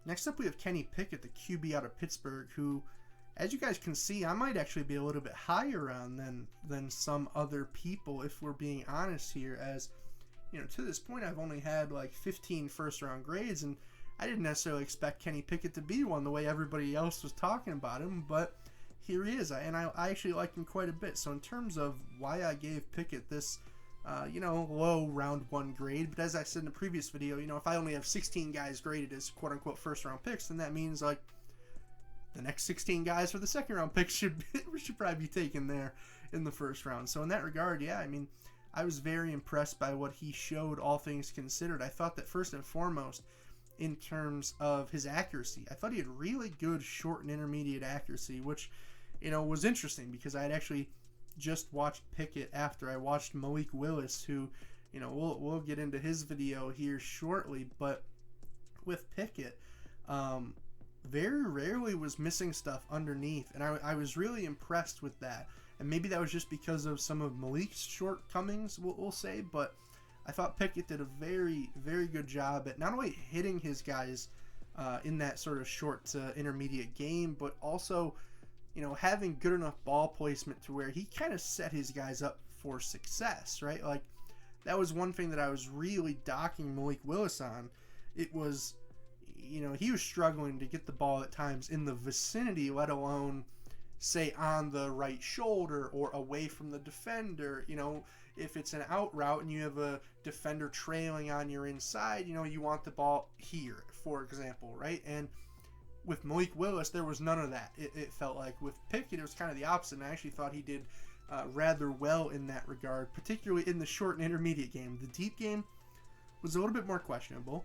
Next up, we have Kenny Pickett, the QB out of Pittsburgh, who, as you guys can see, I might actually be a little bit higher on than some other people, if we're being honest here. As you know, to this point, I've only had like 15 first-round grades, and I didn't necessarily expect Kenny Pickett to be one the way everybody else was talking about him, but here he is, and I actually like him quite a bit. So in terms of why I gave Pickett this, low round 1 grade, but as I said in the previous video, if I only have 16 guys graded as quote-unquote first-round picks, then that means like the next 16 guys for the second-round picks should probably be taken there in the first round. So in that regard, yeah, I mean, I was very impressed by what he showed, all things considered. I thought that first and foremost, in terms of his accuracy, I thought he had really good short and intermediate accuracy, which, was interesting because I had actually just watched Pickett after I watched Malik Willis, who, we'll get into his video here shortly, but with Pickett, very rarely was missing stuff underneath, and I was really impressed with that. And maybe that was just because of some of Malik's shortcomings, we'll say, but I thought Pickett did a very, very good job at not only hitting his guys in that sort of short to intermediate game, but also, having good enough ball placement to where he kind of set his guys up for success, right? Like, that was one thing that I was really docking Malik Willis on. It was, he was struggling to get the ball at times in the vicinity, let alone say on the right shoulder or away from the defender. If it's an out route and you have a defender trailing on your inside, you want the ball here, for example, right? And with Malik Willis, there was none of that. It felt like with Pickett, it was kind of the opposite, and I actually thought he did rather well in that regard, particularly in the short and intermediate game. The deep game was a little bit more questionable,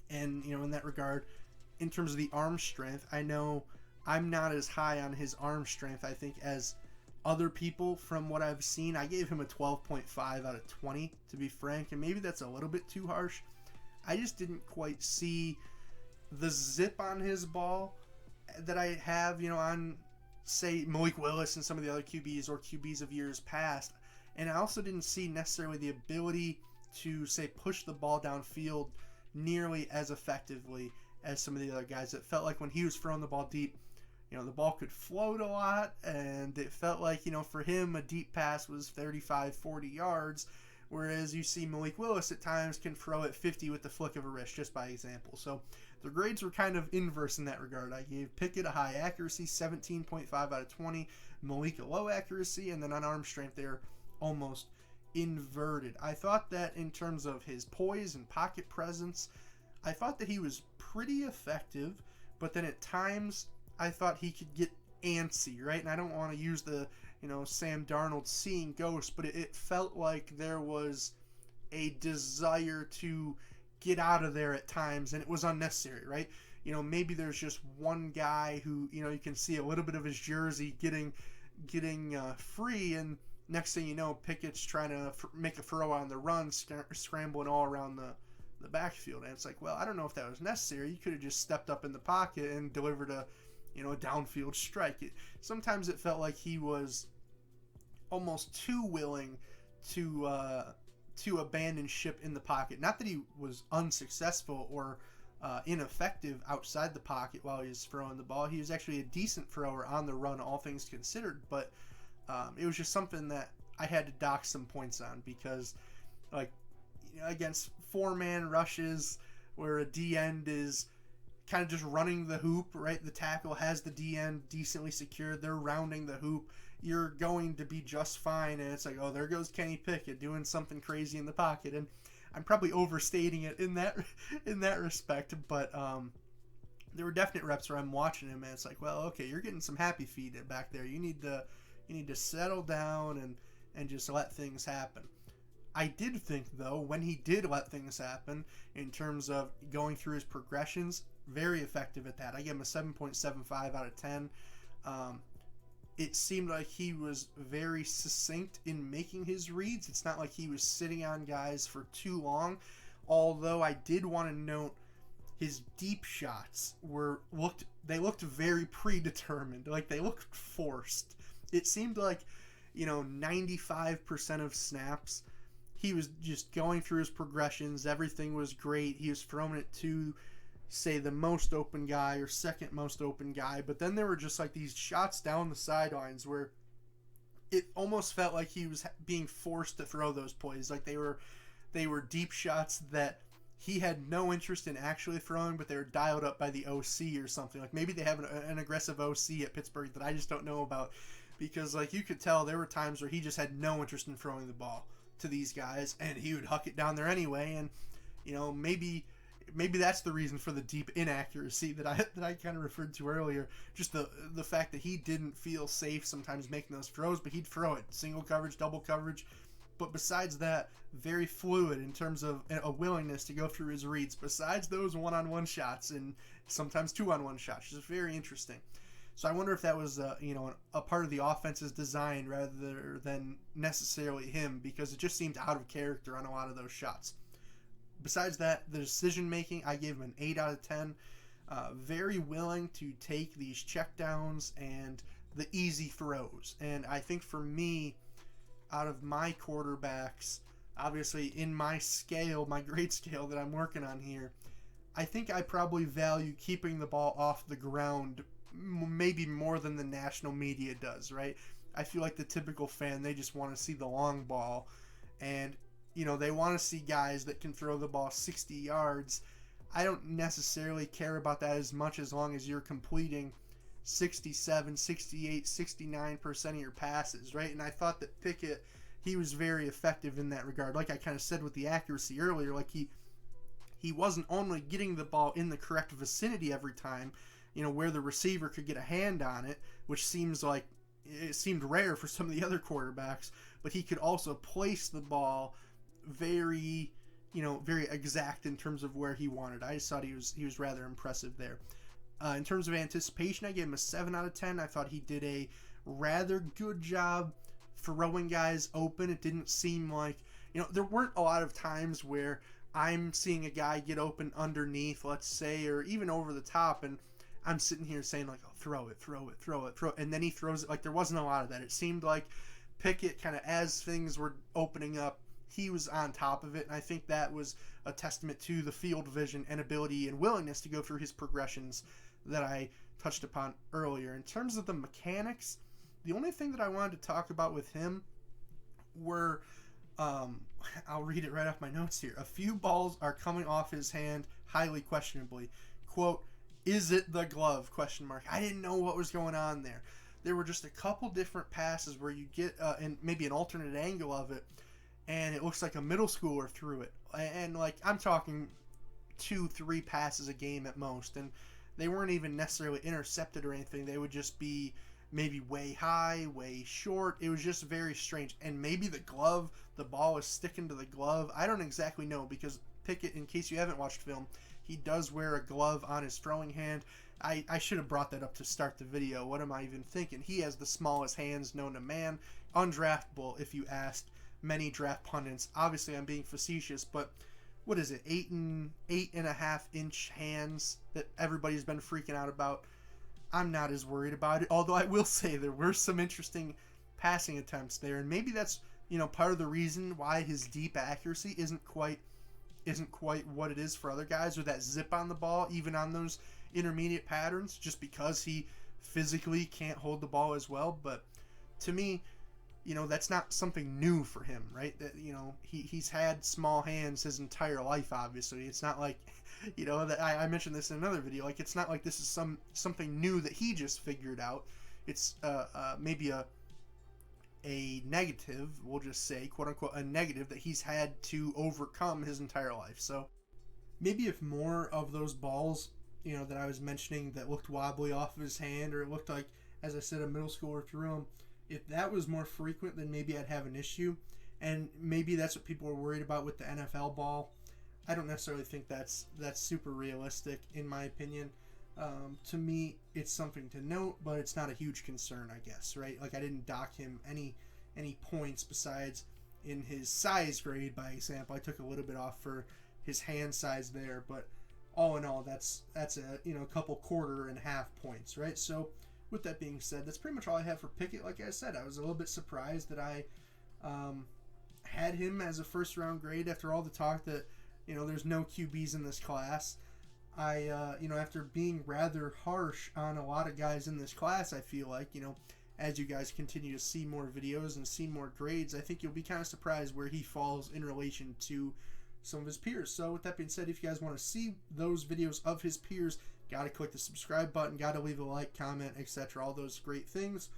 and, in that regard, in terms of the arm strength, I know I'm not as high on his arm strength, I think, as other people from what I've seen. I gave him a 12.5 out of 20, to be frank, and maybe that's a little bit too harsh. I just didn't quite see the zip on his ball that I have, on, say, Malik Willis and some of the other QBs or QBs of years past. And I also didn't see necessarily the ability to, say, push the ball downfield nearly as effectively as some of the other guys. It felt like when he was throwing the ball deep, the ball could float a lot, and it felt like, for him, a deep pass was 35, 40 yards, whereas you see Malik Willis at times can throw it 50 with the flick of a wrist, just by example. So the grades were kind of inverse in that regard. I gave Pickett a high accuracy, 17.5 out of 20, Malik a low accuracy, and then on arm strength, they're almost inverted. I thought that in terms of his poise and pocket presence, I thought that he was pretty effective, but then at times I thought he could get antsy, right? And I don't want to use the, Sam Darnold seeing ghosts, but it felt like there was a desire to get out of there at times, and it was unnecessary, right? Maybe there's just one guy who, you can see a little bit of his jersey getting free, and next thing you know, Pickett's trying to make a throw on the run, scrambling all around the backfield. And it's like, well, I don't know if that was necessary. You could have just stepped up in the pocket and delivered a downfield strike. Sometimes it felt like he was almost too willing to abandon ship in the pocket. Not that he was unsuccessful or ineffective outside the pocket while he was throwing the ball. He was actually a decent thrower on the run, all things considered, but it was just something that I had to dock some points on because, like, against four-man rushes where a D-end is kind of just running the hoop, right? The tackle has the D-end decently secured. They're rounding the hoop. You're going to be just fine. And it's like, oh, there goes Kenny Pickett doing something crazy in the pocket. And I'm probably overstating it in that respect. But there were definite reps where I'm watching him and it's like, well, okay, you're getting some happy feet back there. You need to settle down and just let things happen. I did think, though, when he did let things happen, in terms of going through his progressions, very effective at that. I gave him a 7.75 out of 10. It seemed like he was very succinct in making his reads. It's not like he was sitting on guys for too long, although I did want to note his deep shots looked very predetermined. Like, they looked forced. It seemed like, 95% of snaps, he was just going through his progressions. Everything was great. He was throwing it to say the most open guy or second most open guy, but then there were just like these shots down the sidelines where it almost felt like he was being forced to throw those plays. Like they were deep shots that he had no interest in actually throwing, but they were dialed up by the OC or something. Like maybe they have an aggressive OC at Pittsburgh that I just don't know about, because like you could tell there were times where he just had no interest in throwing the ball to these guys, and he would huck it down there anyway. And maybe that's the reason for the deep inaccuracy that I kind of referred to earlier. Just the fact that he didn't feel safe sometimes making those throws, but he'd throw it single coverage, double coverage. But besides that, very fluid in terms of a willingness to go through his reads. Besides those one-on-one shots and sometimes two-on-one shots, which is very interesting. So I wonder if that was a part of the offense's design rather than necessarily him, because it just seemed out of character on a lot of those shots. Besides that, the decision making, I gave him an 8 out of 10. Very willing to take these checkdowns and the easy throws. And I think for me, out of my quarterbacks, obviously in my scale, my grade scale that I'm working on here, I think I probably value keeping the ball off the ground maybe more than the national media does, right? I feel like the typical fan, they just want to see the long ball, and they want to see guys that can throw the ball 60 yards. I don't necessarily care about that as much as long as you're completing 67, 68, 69% of your passes, right? And I thought that Pickett, he was very effective in that regard. Like I kind of said with the accuracy earlier, like he wasn't only getting the ball in the correct vicinity every time, where the receiver could get a hand on it, which seemed rare for some of the other quarterbacks, but he could also place the ball very exact in terms of where he wanted. I just thought he was rather impressive there. In terms of anticipation, I gave him a 7 out of 10. I thought he did a rather good job throwing guys open. It didn't seem like, there weren't a lot of times where I'm seeing a guy get open underneath, let's say, or even over the top, and I'm sitting here saying like, oh, throw it, and then he throws it. Like there wasn't a lot of that. It seemed like Pickett kind of, as things were opening up, he was on top of it, and I think that was a testament to the field vision and ability and willingness to go through his progressions that I touched upon earlier. In terms of the mechanics, the only thing that I wanted to talk about with him were, I'll read it right off my notes here. A few balls are coming off his hand highly questionably. Quote, "Is it the glove?" ? I didn't know what was going on there. There were just a couple different passes where you get and maybe an alternate angle of it, and it looks like a middle schooler threw it. And like I'm talking 2-3 passes a game at most, and they weren't even necessarily intercepted or anything. They would just be maybe way high, way short. It was just very strange. And maybe the ball is sticking to the glove. I don't exactly know, because Pickett, in case you haven't watched film, he does wear a glove on his throwing hand. I should have brought that up to start the video. What am I even thinking? He has the smallest hands known to man. Undraftable, if you asked many draft pundits. Obviously, I'm being facetious, but what is it, 8.5 inch hands that everybody's been freaking out about? I'm not as worried about it, although I will say there were some interesting passing attempts there, and maybe that's part of the reason why his deep accuracy isn't quite what it is for other guys, or that zip on the ball even on those intermediate patterns, just because he physically can't hold the ball as well. But to me, that's not something new for him, right? That he's had small hands his entire life. Obviously, it's not like that I mentioned this in another video. Like it's not like this is something new that he just figured out. It's maybe a negative, we'll just say, quote unquote, a negative that he's had to overcome his entire life. So maybe if more of those balls, that I was mentioning that looked wobbly off of his hand, or it looked like, as I said, a middle schooler threw him, if that was more frequent, then maybe I'd have an issue. And maybe that's what people are worried about with the NFL ball. I don't necessarily think that's super realistic, in my opinion. To me, it's something to note, but it's not a huge concern, I guess, right? Like I didn't dock him any points besides in his size grade, by example. I took a little bit off for his hand size there, but all in all, that's a couple quarter and half points, right? So with that being said, that's pretty much all I have for Pickett. Like I said, I was a little bit surprised that I had him as a first round grade after all the talk that there's no QBs in this class. After being rather harsh on a lot of guys in this class, I feel like, as you guys continue to see more videos and see more grades, I think you'll be kind of surprised where he falls in relation to some of his peers. So with that being said, if you guys want to see those videos of his peers, got to click the subscribe button, got to leave a like, comment, etc. All those great things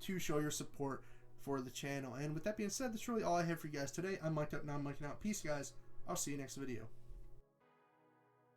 to show your support for the channel. And with that being said, that's really all I have for you guys today. I'm mic'd up, now I'm mic'ing out. Peace, guys. I'll see you next video.